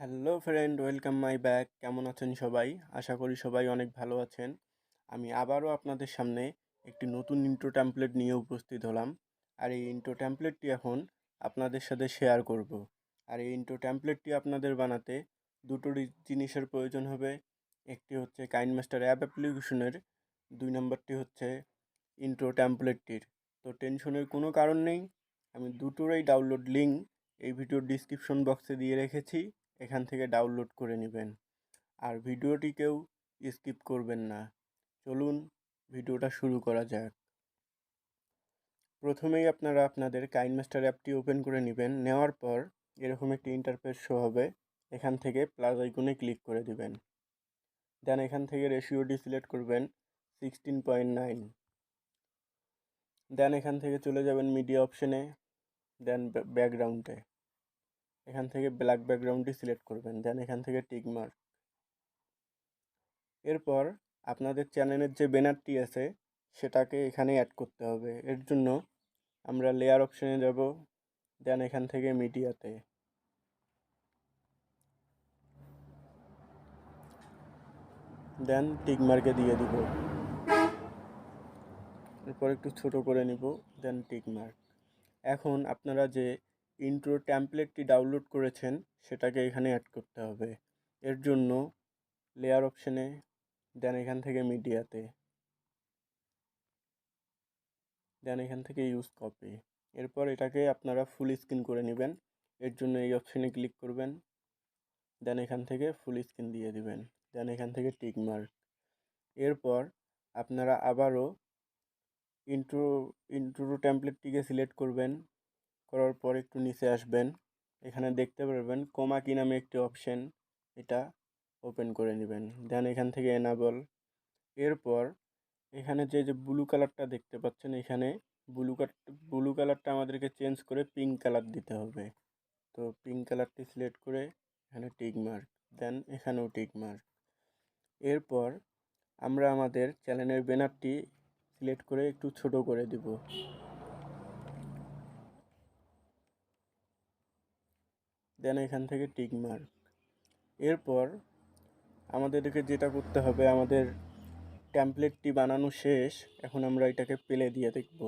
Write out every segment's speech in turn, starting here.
Hello friend, welcome my back. কেমন আছেন সবাই? আশা করি সবাই অনেক ভালো আছেন। আমি আবারও আপনাদের সামনে একটি নতুন ইন্ট্রো ট্যাম্পলেট নিয়ে উপস্থিত হলাম। আর এই ইন্ট্রো ট্যাম্পলেটটি এখন আপনাদের সাথে শেয়ার করব। আর এই ইন্ট্রো ট্যাম্পলেটটি আপনাদের বানাতে দুটো জিনিসের প্রয়োজন হবে। একটি হচ্ছে কাইনমাস্টার অ্যাপ অ্যাপ্লিকেশনের, 2 নম্বরটি হচ্ছে ইন্ট্রো ট্যাম্পলেটটির। তো টেনশনের কোনো কারণ নেই, আমি দুটোরই ডাউনলোড লিঙ্ক এই ভিডিওর ডিসক্রিপশন বক্সে দিয়ে রেখেছি, এখান থেকে ডাউনলোড করে নেবেন। আর ভিডিওটিকেও স্কিপ করবেন না। চলুন ভিডিওটা শুরু করা যাক। প্রথমেই আপনারা আপনাদের কাইনমাস্টার অ্যাপটি ওপেন করে নেবেন। নেওয়ার পর এরকম একটি ইন্টারফেস শো হবে। এখান থেকে প্লাস আইকনে ক্লিক করে দিবেন। দেন এখান থেকে রেশিওটি সিলেক্ট করবেন 16.9। দেন এখান থেকে চলে যাবেন মিডিয়া অপশনে। দেন ব্যাকগ্রাউন্ডে এখান থেকে ব্ল্যাক ব্যাকগ্রাউন্ডটি সিলেক্ট করবেন। দেন এখান থেকে টিক মার্ক। এরপর আপনাদের চ্যানেলের যে ব্যানারটি আছে সেটাকে এখানে অ্যাড করতে হবে। এর জন্য আমরা লেয়ার অপশনে যাব। দেন এখান থেকে মিডিয়াতে, দেন টিক মার্কে দিয়ে দিব। এরপর একটু ছোট করে নিব, দেন টিক মার্ক। এখন আপনারা যে ইন্ট্রো ট্যাম্পলেটটি ডাউনলোড করেছেন সেটাকে এখানে অ্যাড করতে হবে। এর জন্য লেয়ার অপশনে, দেন এখান থেকে মিডিয়াতে, দেন এখান থেকে ইউজ কপি। এরপর এটাকে আপনারা ফুল স্ক্রিন করে নেবেন। এর জন্য এই অপশনে ক্লিক করবেন। দেন এখান থেকে ফুল স্ক্রিন দিয়ে দিবেন। দেন এখান থেকে টিক মার্ক। এরপর আপনারা আবারও ইন্ট্রো ট্যাম্পলেটটিকে সিলেক্ট করবেন। করার পর একটু নিচে আসবেন। এখানে দেখতে পারবেন কোমা কি নামে একটি অপশন, এটা ওপেন করে নেবেন। দেন এখান থেকে এনাবল। এরপর এখানে যে ব্লু কালারটা দেখতে পাচ্ছেন, এখানে ব্লু কালারটা আমাদেরকে চেঞ্জ করে পিঙ্ক কালার দিতে হবে। তো পিঙ্ক কালারটি সিলেক্ট করে এখানে টিক মার্ক, দেন এখানেও টিক মার্ক। এরপর আমরা আমাদের চ্যানেলের ব্যানারটি সিলেক্ট করে একটু ছোট করে দিব। দেন এখান থেকে টিক মার্ক। এরপর আমাদেরকে যেটা করতে হবে, আমাদের ট্যাম্পলেটটি বানানো শেষ। এখন আমরা এটাকে প্লে দিয়ে দেখব।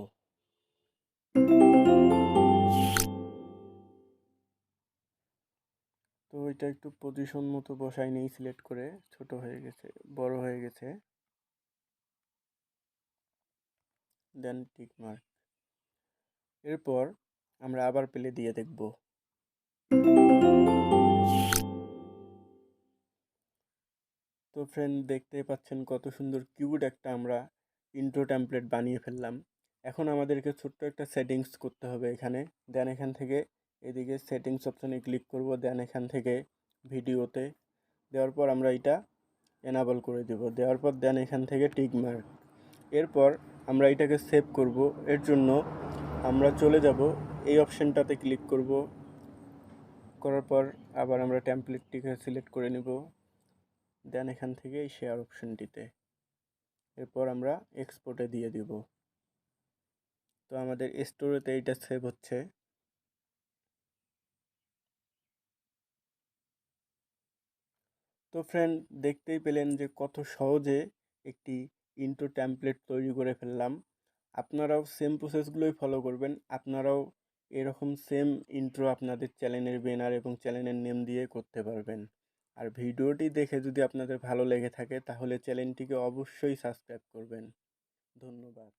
তো এটা একটু পজিশন মতো বসাই নেই, সিলেক্ট করে ছোট হয়ে গেছে, বড় হয়ে গেছে। দেন টিক মার্ক। এরপর আমরা আবার প্লে দিয়ে দেখব। তো ফ্রেন্ড, দেখতেই পাচ্ছেন কত সুন্দর কিউট একটা আমরা ইন্ট্রো ট্যাম্পলেট বানিয়ে ফেললাম। এখন আমাদেরকে ছোট্ট একটা সেটিংস করতে হবে এখানে। দেন এখান থেকে এদিকে সেটিংস অপশনে ক্লিক করব। দেন এখান থেকে ভিডিওতে দেওয়ার পর আমরা এটা এনাবল করে দেব। দেওয়ার পর দেন এখান থেকে টিক মার্ক। এরপর আমরা এটাকে সেভ করব। এর জন্য আমরা চলে যাব, এই অপশনটাতে ক্লিক করব। করার পর আবার আমরা ট্যাম্পলেটটিকে সিলেক্ট করে নেব। দেন এখান থেকে এই শেয়ার অপশনটিতে, এরপর আমরা এক্সপোর্টে দিয়ে দিব। তো আমাদের স্টোরেতে এইটা সেভ হচ্ছে। তো ফ্রেন্ড, দেখতেই পেলেন যে কত সহজে একটি ইন্ট্রো ট্যাম্পলেট তৈরি করে ফেললাম। আপনারাও সেম প্রসেসগুলোই ফলো করবেন। আপনারাও এরকম সেম ইন্ট্রো আপনাদের চ্যানেলের ব্যানার এবং চ্যানেলের নেম দিয়ে করতে পারবেন। আর ভিডিওটি দেখে যদি আপনাদের ভালো লেগে থাকে তাহলে চ্যানেলটিকে অবশ্যই সাবস্ক্রাইব করবেন। ধন্যবাদ।